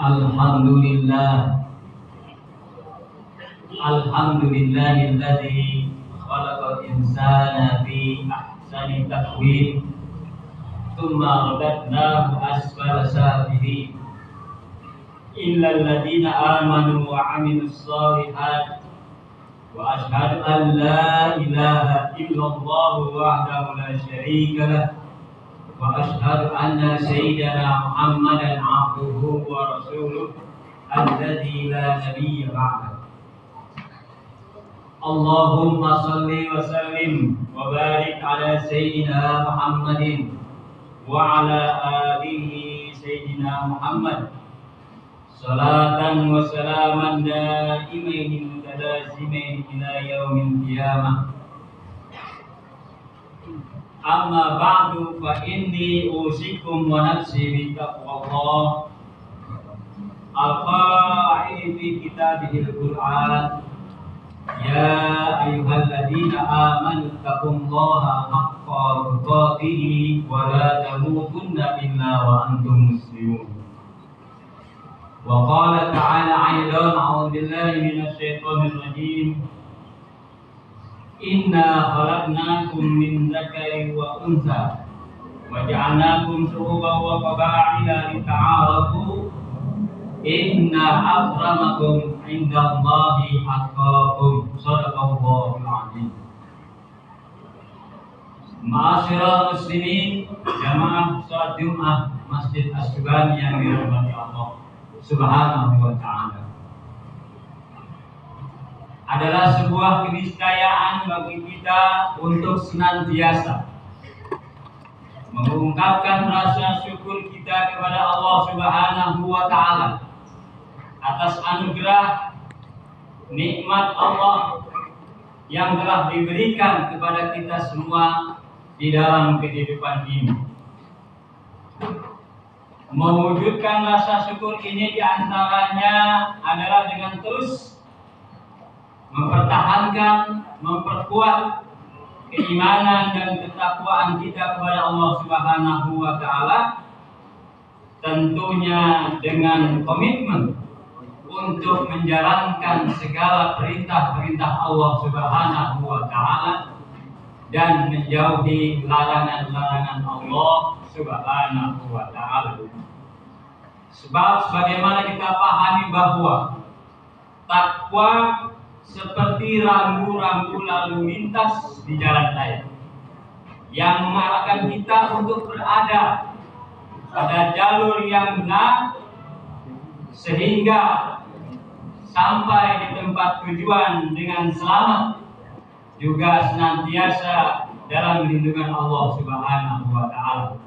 Alhamdulillah, alhamdulillahilladzi khalaqal insana fi ahsani taqwim, tsumma radadnahu asfala safilin. Illal ladzina amanu wa 'amilus shalihat wa asyhadu an la ilaha illallah wahdahu la syarika lah wa asyhadu anna sayyidana Muhammadan 'abduhu wa rasuluh alladzi la nabiyya ba'dahu. Allahumma salli wa sallim wa barik ala sayyidina Muhammadin wa ala alihi sayyidina Muhammad salatan wa salaman daimaini mutalazimaini ila yaumil qiyamah. Amma ba'du fa inni usikum wa nafsi bi taqwallah al-qa'il fi kitabihil Qur'an. Ya ayyuhalladzina amanu taqullaha haqqa tuqatih wa la tamutunna illa wa antum muslimun. Wa qala ta'ala aidan a'udzu billahi minasy syaithanir rajim. Inna khalaqnakum min dzakarin wa untha wa ja'alnakum syu'uban wa qaba'ila lita'arafu. Inna akramakum indallahi atqakum. Shadaqallahul azim. Ma'asyiral muslimin, jamaah salat Jumat Masjid Asyubani yang dirahmati Allah Subhanahu wa ta'ala, adalah sebuah keniscayaan bagi kita untuk senantiasa mengungkapkan rasa syukur kita kepada Allah Subhanahu wa ta'ala atas anugerah nikmat Allah yang telah diberikan kepada kita semua di dalam kehidupan ini. Mewujudkan rasa syukur ini diantaranya adalah dengan terus mempertahankan, memperkuat keimanan dan ketakwaan kita kepada Allah Subhanahu wa ta'ala, tentunya dengan komitmen untuk menjalankan segala perintah-perintah Allah Subhanahu wa ta'ala dan menjauhi larangan-larangan Allah Subhanahu wa ta'ala. Sebab sebagaimana kita pahami bahwa takwa seperti rambu-rambu lalu lintas di jalan raya yang mengarahkan kita untuk berada pada jalur yang benar sehingga sampai di tempat tujuan dengan selamat, juga senantiasa dalam lindungan Allah Subhanahu wa ta'ala.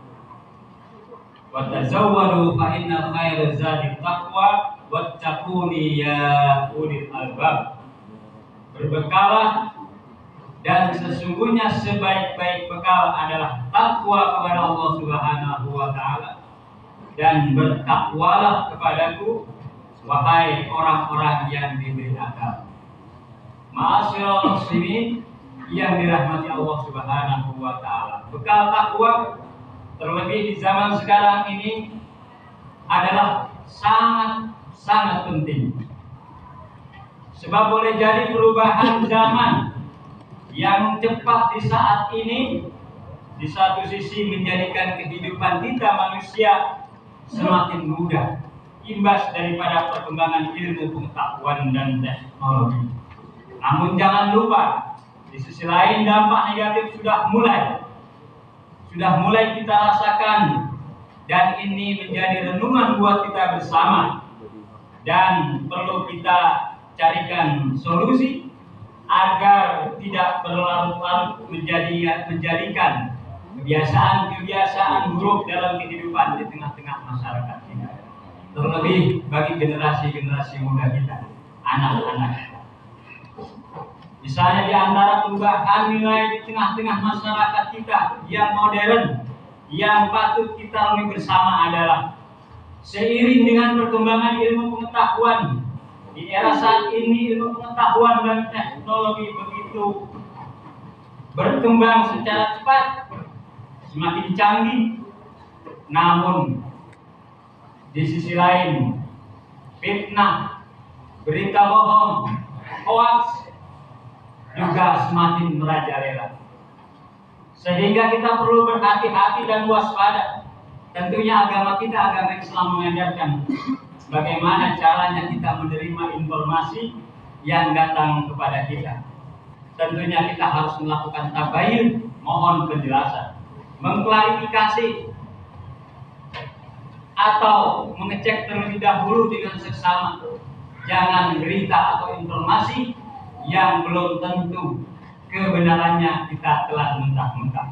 Wa tazawwadu fa inna khairaz zadi taqwa wattaquni ya ulil albab. Berbekalah, dan sesungguhnya sebaik-baik bekal adalah takwa kepada Allah Subhanahu wa ta'ala, dan bertakwalah kepadaku wahai orang-orang yang diberi akal. Ma'asyiral muslimin yang dirahmati Allah Subhanahu wa ta'ala, bekal takwa terlebih di zaman sekarang ini adalah sangat penting. Sebab boleh jadi perubahan zaman yang cepat di saat ini di satu sisi menjadikan kehidupan kita manusia semakin mudah, imbas daripada perkembangan ilmu pengetahuan dan teknologi. Namun jangan lupa, di sisi lain dampak negatif sudah mulai kita rasakan, dan ini menjadi renungan buat kita bersama, dan perlu kita carikan solusi agar tidak berlarut-larut menjadikan kebiasaan buruk dalam kehidupan di tengah-tengah masyarakat kita, terlebih bagi generasi muda kita, anak-anak. Misalnya di antara perubahan nilai di tengah-tengah masyarakat kita yang modern yang patut kita lalui bersama adalah seiring dengan perkembangan ilmu pengetahuan di era saat ini, ilmu pengetahuan dan teknologi begitu berkembang secara cepat, semakin canggih. Namun di sisi lain fitnah, berita bohong, hoax juga semakin merajalela. Sehingga kita perlu berhati-hati dan waspada. Tentunya agama kita, agama Islam mengajarkan bagaimana caranya kita menerima informasi yang datang kepada kita. Tentunya kita harus melakukan tabayun, mohon penjelasan, mengklarifikasi, atau mengecek terlebih dahulu dengan seksama. Jangan berita atau informasi yang belum tentu kebenarannya kita telah mentah-mentah.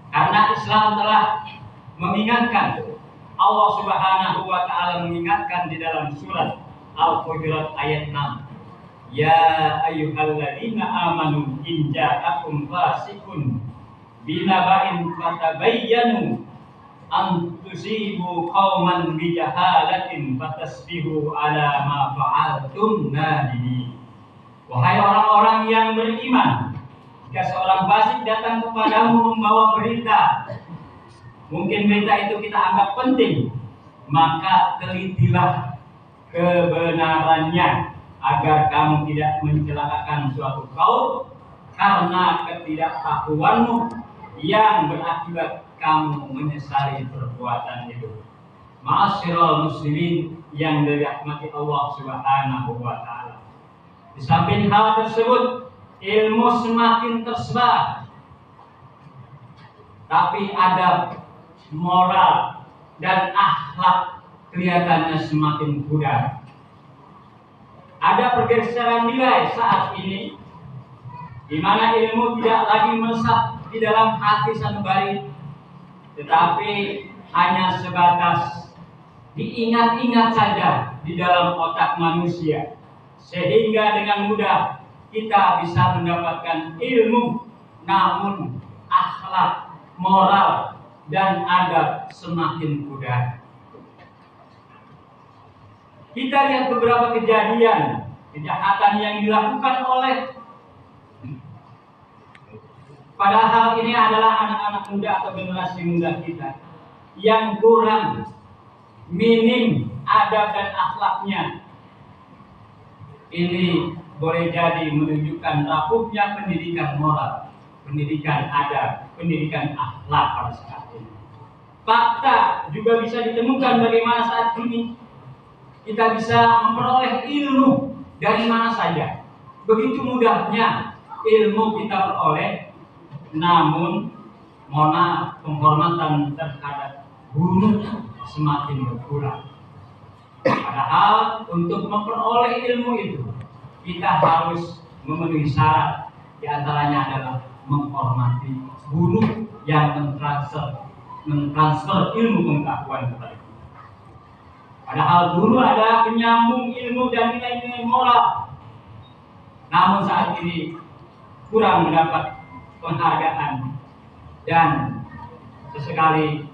Karena Islam telah mengingatkan, Allah Subhanahu wa taala mengingatkan di dalam surat Al-Hujurat ayat 6. Ya ayyuhalladzina amanu in ja'akum fasiqun binaba'in fatabayyanu an tusibu qauman bijahalatin fatasbihu ala ma fa'altum nadimin. Wahai orang-orang yang beriman, jika seorang fasik datang kepadamu membawa berita, mungkin berita itu kita anggap penting, maka telitilah kebenarannya agar kamu tidak mencelakakan suatu kaum karena ketidaktahuanmu yang berakibat kamu menyesali perbuatan itu. Ma'asyiral muslimin yang dirahmati Allah Subhanahu wa taala. Di samping hal tersebut, ilmu semakin tersebar, tapi adab, moral, dan akhlak kelihatannya semakin pudar. Ada pergeseran nilai saat ini, di mana ilmu tidak lagi meresap di dalam hati sanubari, tetapi hanya sebatas diingat-ingat saja di dalam otak manusia, sehingga dengan mudah kita bisa mendapatkan ilmu, namun akhlak, moral, dan adab semakin pudar. Kita lihat beberapa kejadian kejahatan yang dilakukan oleh, padahal ini adalah anak-anak muda atau generasi muda kita yang kurang, minim adab dan akhlaknya. Ini boleh jadi menunjukkan rapuhnya pendidikan moral, pendidikan adab, pendidikan akhlak pada saat ini. Fakta juga bisa ditemukan bagaimana saat ini kita bisa memperoleh ilmu dari mana saja. Begitu mudahnya ilmu kita peroleh, namun penghormatan terhadap guru semakin berkurang. Padahal untuk memperoleh ilmu itu kita harus memenuhi syarat. Di antaranya adalah menghormati guru yang mentransfer ilmu pengetahuan kepada kita. Padahal guru adalah penyambung ilmu dan nilai-nilai moral. Namun saat ini kurang mendapat penghargaan, dan sesekali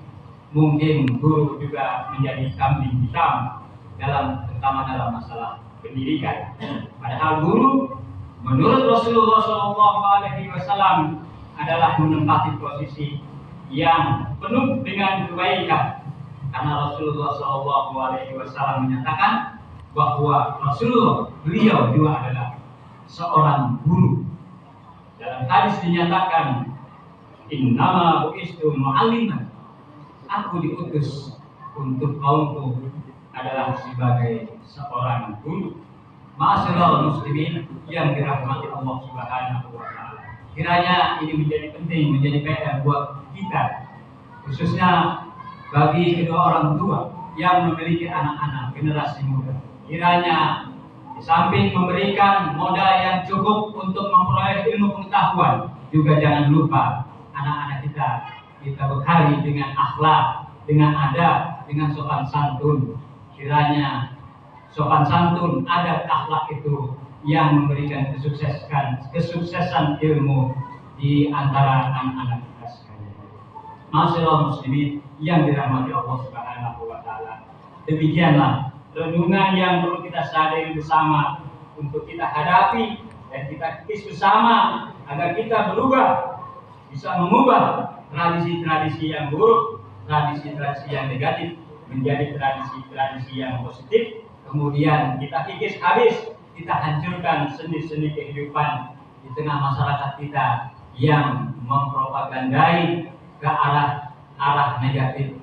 mungkin guru juga menjadi kambing hitam terutama dalam masalah pendidikan. Padahal guru menurut Rasulullah SAW adalah menempati posisi yang penuh dengan kebaikan. Karena Rasulullah SAW menyatakan bahwa beliau juga adalah seorang guru. Dalam hadis dinyatakan, innama bu'istu mu'alliman, aku diutus untuk kaumku adalah sebagai seorang guru. Ma'asyiral muslimin yang dirahmati Allah Subhanahu wa taala. Kiranya ini menjadi penting, menjadi PR buat kita, khususnya bagi kedua orang tua yang memiliki anak-anak generasi muda. Kiranya di samping memberikan modal yang cukup untuk memperoleh ilmu pengetahuan, juga jangan lupa anak-anak kita bekali dengan akhlak, dengan adab, dengan sopan santun. Kiranya sopan santun, adab, akhlak itu yang memberikan kesuksesan ilmu di antara anak-anak kita sekalian. Ma'asyiral muslimin yang dirahmati Allah Subhanahu wa taala. Demikianlah renungan yang perlu kita sadari bersama untuk kita hadapi dan kita kikis bersama agar kita berubah, bisa mengubah tradisi-tradisi yang buruk, tradisi-tradisi yang negatif menjadi tradisi-tradisi yang positif kemudian kita kikis habis, kita hancurkan seni-seni kehidupan di tengah masyarakat kita yang mempropagandai ke arah negatif.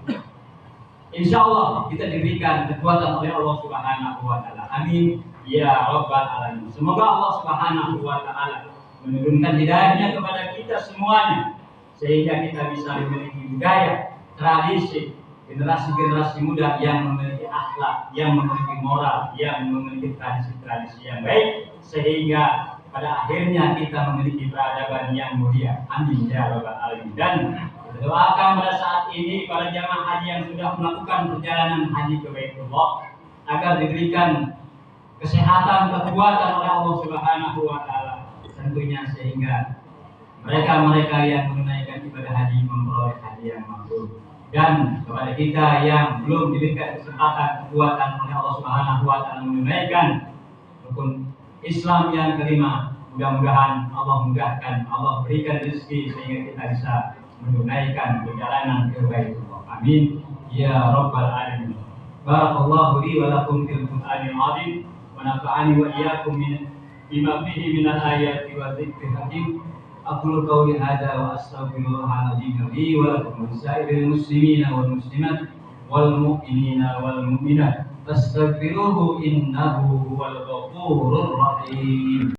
Insya Allah kita diberikan kekuatan oleh Allah Subhanahu wa Ta'ala. Amin ya Rabbal Alamin. Semoga Allah Subhanahu wa Ta'ala menurunkan hidayahnya kepada kita semuanya, sehingga kita bisa memiliki budaya, tradisi, generasi-generasi muda yang memiliki akhlak, yang memiliki moral, yang memiliki tradisi-tradisi yang baik, sehingga pada akhirnya kita memiliki peradaban yang mulia. Amin ya Rabbal Alamin. Dan kita doakan pada saat ini para jamaah haji yang sudah melakukan perjalanan haji ke Baitullah agar diberikan kesehatan, kekuatan oleh Allah Subhanahu wa Ta'ala, tentunya sehingga mereka-mereka yang menunaikan ibadah haji memperoleh haji yang mabrur. Dan kepada kita yang belum diberikan kesempatan, kekuatan oleh Allah Subhanahu wa Ta'ala menunaikan rukun Islam yang kelima, mudah-mudahan Allah mudahkan, Allah berikan rezeki sehingga kita bisa menunaikan perjalanan ke Baitullah. Amin ya Rabbal Alamin. Barakallahu li wa lakum fil Qur'anil azim wa nafa'ani wa iyyakum bima fihi minal ayati wa dzikril hakim. Aqulu qawli hadza wa astaghfirullahal azim li wa lakum wa lisa'iril muslimina wal muslimat wal mu'minina wal mu'minat fastaghfiruhu innahu huwal ghafurur rahim.